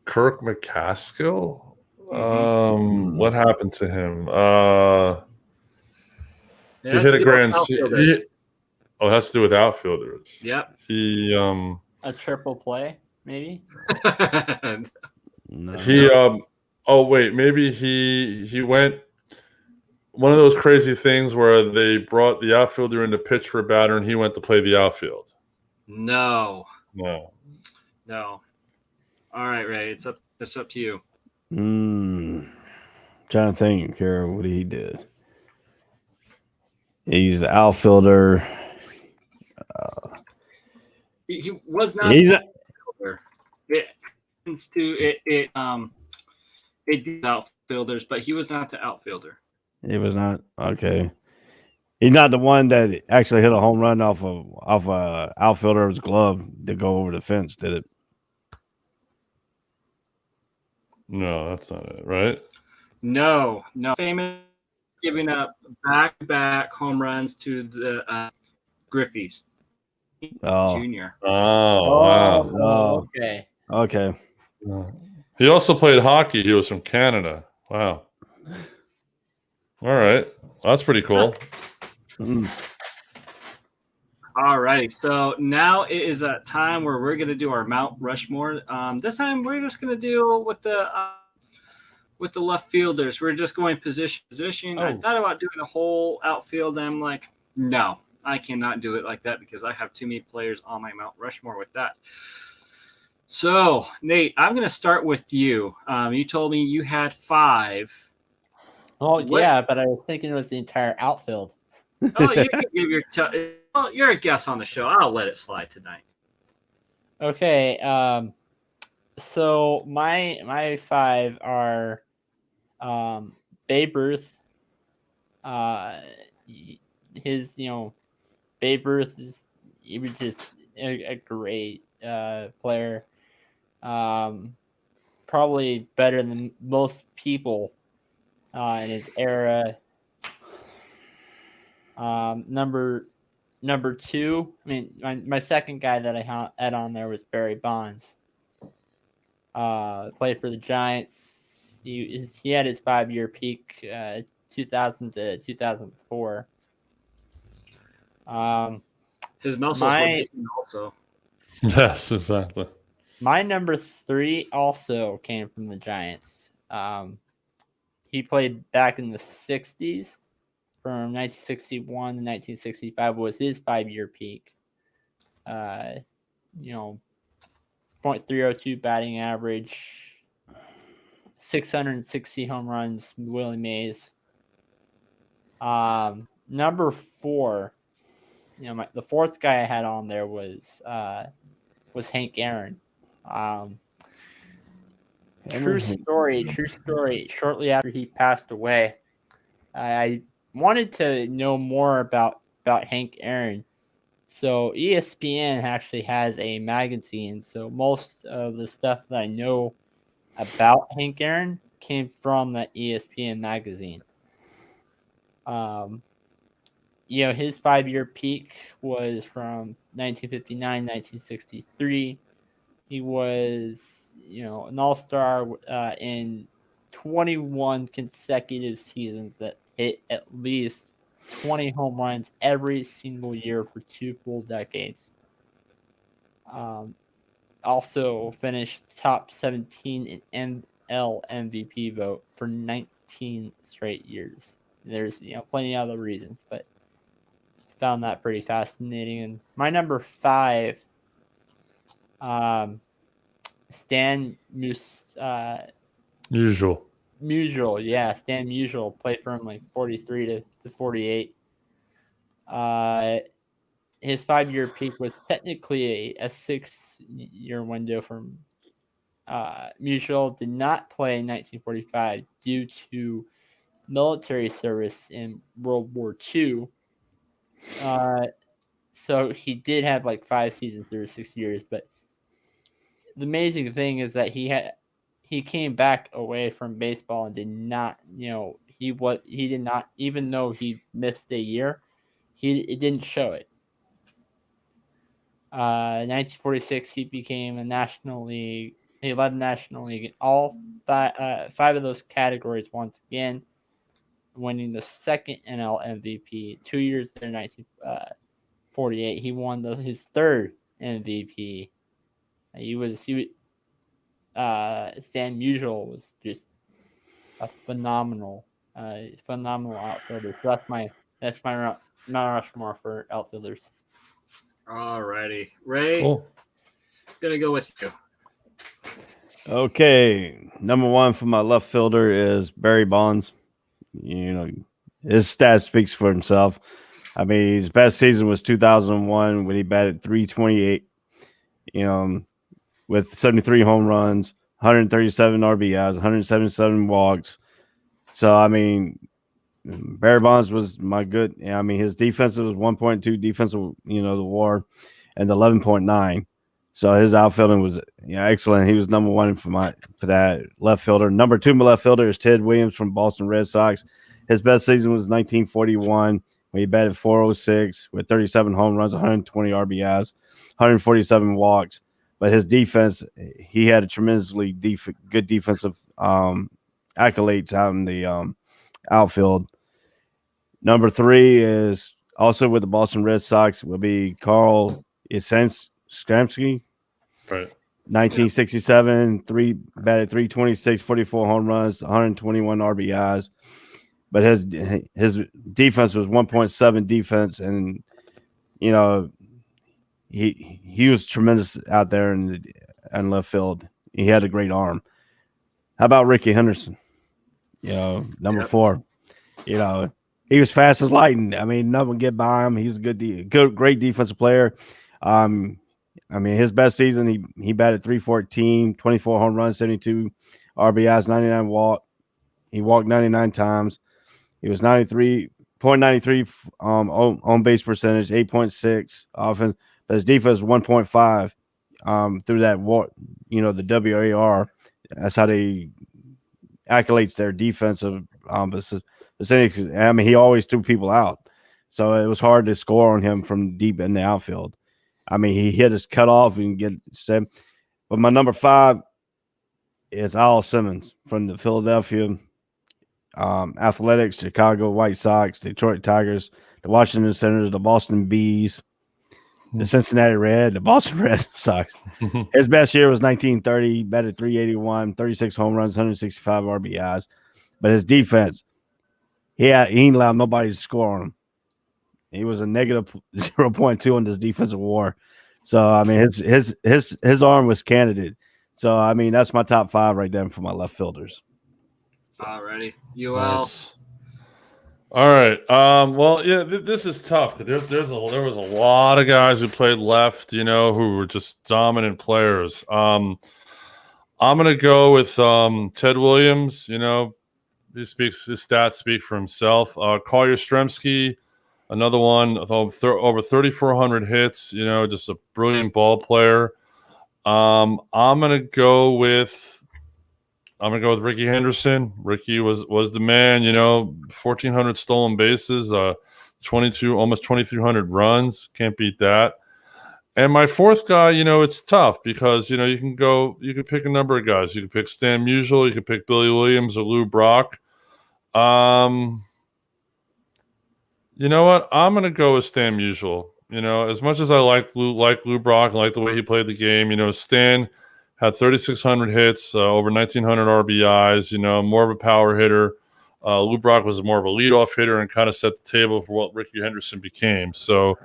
Kirk McCaskill? What happened to him? He hit a grand. It has to do with outfielders. Yep. He a triple play, maybe. No. Maybe he went one of those crazy things where they brought the outfielder in to pitch for a batter and he went to play the outfield. No. All right, Ray, it's up to you. Trying to think here what he did. He's the outfielder. He was not an outfielder. It outfielders, but he was not the outfielder. He was not okay. He's not the one that actually hit a home run off a outfielder's glove to go over the fence, did it? No, that's not it, right? No. Famous giving up back-to-back home runs to the Griffeys. Junior. Oh, wow. Okay. He also played hockey. He was from Canada. Wow. All right. Well, that's pretty cool. All right. So now it is a time where we're going to do our Mount Rushmore. This time we're just going to deal with the left fielders. We're just going position. I thought about doing the whole outfield. And I'm like, no, I cannot do it like that because I have too many players on my Mount Rushmore with that. So, Nate, I'm going to start with you. You told me you had 5. Oh, What- yeah, but I was thinking it was the entire outfield. Oh, you can give your. Well, you're a guest on the show. I'll let it slide tonight. Okay, so my 5 are Babe Ruth. His Babe Ruth he was just a great player. Probably better than most people in his era. Number 2. I mean, my second guy that I had on there was Barry Bonds. Played for the Giants. He had his 5-year peak, 2000 to 2004. His muscles were kicking also. Yes, exactly. My number 3 also came from the Giants. He played back in the 60s. From 1961 to 1965 was his 5-year peak. .302 batting average, 660 home runs, Willie Mays. Number 4, the fourth guy I had on there was Hank Aaron. True story. Shortly after he passed away, I wanted to know more about Hank Aaron. So ESPN actually has a magazine. So most of the stuff that I know about Hank Aaron came from that ESPN magazine. His 5-year peak was from 1959, 1963. He was, an all-star in 21 consecutive seasons that hit at least 20 home runs every single year for 2 full decades. Also finished top 17 in NL MVP vote for 19 straight years. There's plenty of other reasons, but found that pretty fascinating. And my number 5, Stan Usual. Musial, yeah, Stan Musial played for him like 43 to 48. His 5-year peak was technically a 6-year window from Musial. Did not play in 1945 due to military service in World War II. So he did have like 5 seasons through 6 years, but the amazing thing is that he came back away from baseball and did not, he did not, even though he missed a year, it didn't show it. 1946, he became a National League. He led the National League in all 5 of those categories once again, winning the second NL MVP. 2 years there, 1948, he won his 3rd MVP. Stan Musial was just a phenomenal outfielder. So that's my Mount Rushmore for outfielders. Alrighty, Ray, Cool. gonna go with you. Okay, number 1 for my left fielder is Barry Bonds. His stats speaks for himself. I mean, his best season was 2001 when he batted .328. With 73 home runs, 137 RBIs, 177 walks. So I mean, Barry Bonds was my good. I mean, his defensive was 1.2 defensive, the WAR, and 11.9. So his outfielding was excellent. He was number 1 for that left fielder. Number 2, my left fielder is Ted Williams from Boston Red Sox. His best season was 1941 when he batted .406 with 37 home runs, 120 RBIs, 147 walks. But his defense, he had a tremendously good defensive accolades out in the outfield. Number 3 is also with the Boston Red Sox will be Carl Yastrzemski. Right. 1967, batted .326, 44 home runs, 121 RBIs. But his defense was 1.7 defense, and you know, he was tremendous out there in left field. He had a great arm. How about Ricky Henderson? You know, number 4. You know, he was fast as lightning. I mean, nothing would get by him. He's a great defensive player. I mean, his best season, he batted .314, 24 home runs, 72 RBIs, 99 walk. He walked 99 times. He was 93.93 on base percentage, 8.6 offense, but his defense was 1.5 through that walk. You know, the WAR. That's how they accolades their defensive percentage. I mean, he always threw people out, so it was hard to score on him from deep in the outfield. I mean, he hit his cutoff and get set. But my number 5 is Al Simmons from the Philadelphia Athletics, Chicago White Sox, Detroit Tigers, the Washington Senators, the Boston Bees, the Cincinnati Red, the Boston Red Sox. His best year was 1930. He batted .381, 36 home runs, 165 RBIs. But his defense, he ain't allowed nobody to score on him. He was a negative 0.2 on this defensive WAR. So I mean, his arm was candidate. So I mean, that's my top 5 right there for my left fielders. Alrighty, UL. Nice. All right. Well, yeah, this is tough because there was a lot of guys who played left, you know, who were just dominant players. I'm gonna go with Ted Williams. You know, his stats speak for himself. Carl Yastrzemski, another one, over 3,400 hits. You know, just a brilliant ball player. I'm gonna go with Ricky Henderson. Ricky was the man, you know, 1,400 stolen bases, 22, almost 2,300 runs. Can't beat that. And my 4th guy, you know, it's tough because, you know, you could pick a number of guys. You could pick Stan Musial, you could pick Billy Williams or Lou Brock. You know what? I'm going to go with Stan Musial. You know, as much as I like Lou Brock, I like the way he played the game, you know, Stan had 3,600 hits, over 1,900 RBIs, you know, more of a power hitter. Lou Brock was more of a leadoff hitter and kind of set the table for what Ricky Henderson became. So,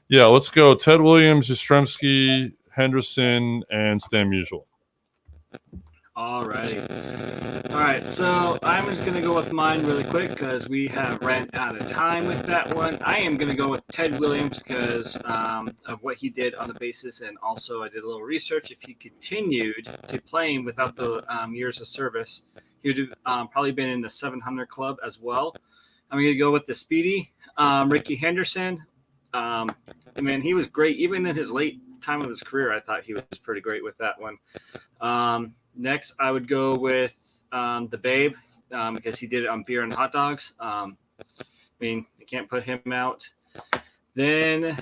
yeah, let's go Ted Williams, Yastrzemski, Henderson, and Stan Musial. All right, so I'm just going to go with mine really quick because we have ran out of time with that one. I am going to go with Ted Williams because of what he did on the bases, and also I did a little research. If he continued to playing without the years of service, he would have probably been in the 700 club as well. I'm going to go with the speedy Ricky Henderson. I mean, he was great. Even in his late time of his career, I thought he was pretty great with that one. Next, I would go with the Babe because he did it on beer and hot dogs. I mean, you can't put him out. Then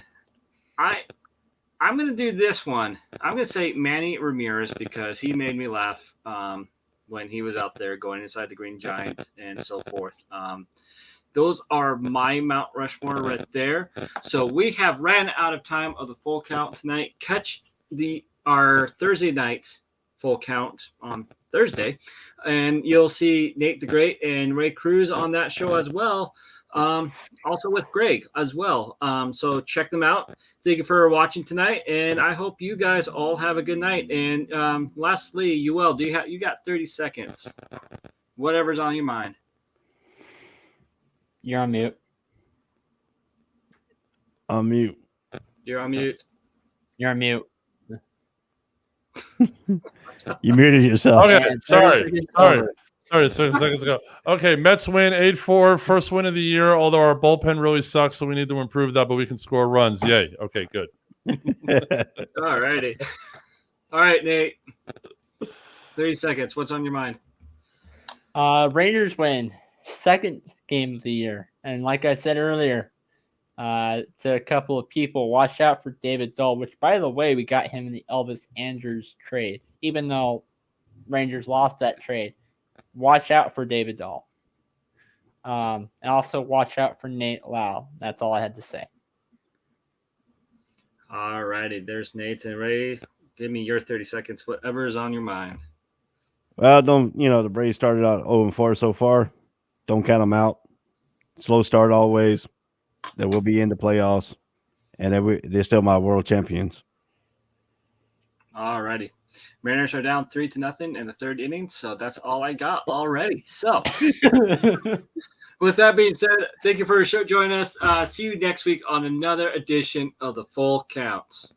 I'm going to do this one. I'm going to say Manny Ramirez because he made me laugh when he was out there going inside the Green Giant and so forth. Those are my Mount Rushmore right there. So we have ran out of time of the full count tonight. Catch our Thursday night full count on Thursday, and you'll see Nate the Great and Ray Cruz on that show as well. Also with Greg as well. So check them out. Thank you for watching tonight, and I hope you guys all have a good night. And lastly, UL, you got 30 seconds? Whatever's on your mind. You're on mute. On mute. You're on mute. You're on mute. You muted yourself. Okay, And sorry. 30 Seconds ago. Okay, Mets win 8-4, first win of the year, although our bullpen really sucks, so we need to improve that, but we can score runs. Yay. Okay, good. All righty. All right, Nate. 30 seconds. What's on your mind? Rangers win. Second game of the year. And like I said earlier, to a couple of people, watch out for David Dahl, which, by the way, we got him in the Elvis Andrus trade. Even though Rangers lost that trade, watch out for David Dahl. And also watch out for Nate Lau. That's all I had to say. All righty. There's Nate and Ray. Give me your 30 seconds, whatever is on your mind. Well, the Braves started out 0-4 so far. Don't count them out. Slow start always. They will be in the playoffs. and they're still my world champions. Alrighty. Mariners are down 3-0 in the third inning, so that's all I got already. So, with that being said, thank you for joining us. See you next week on another edition of the Full Counts.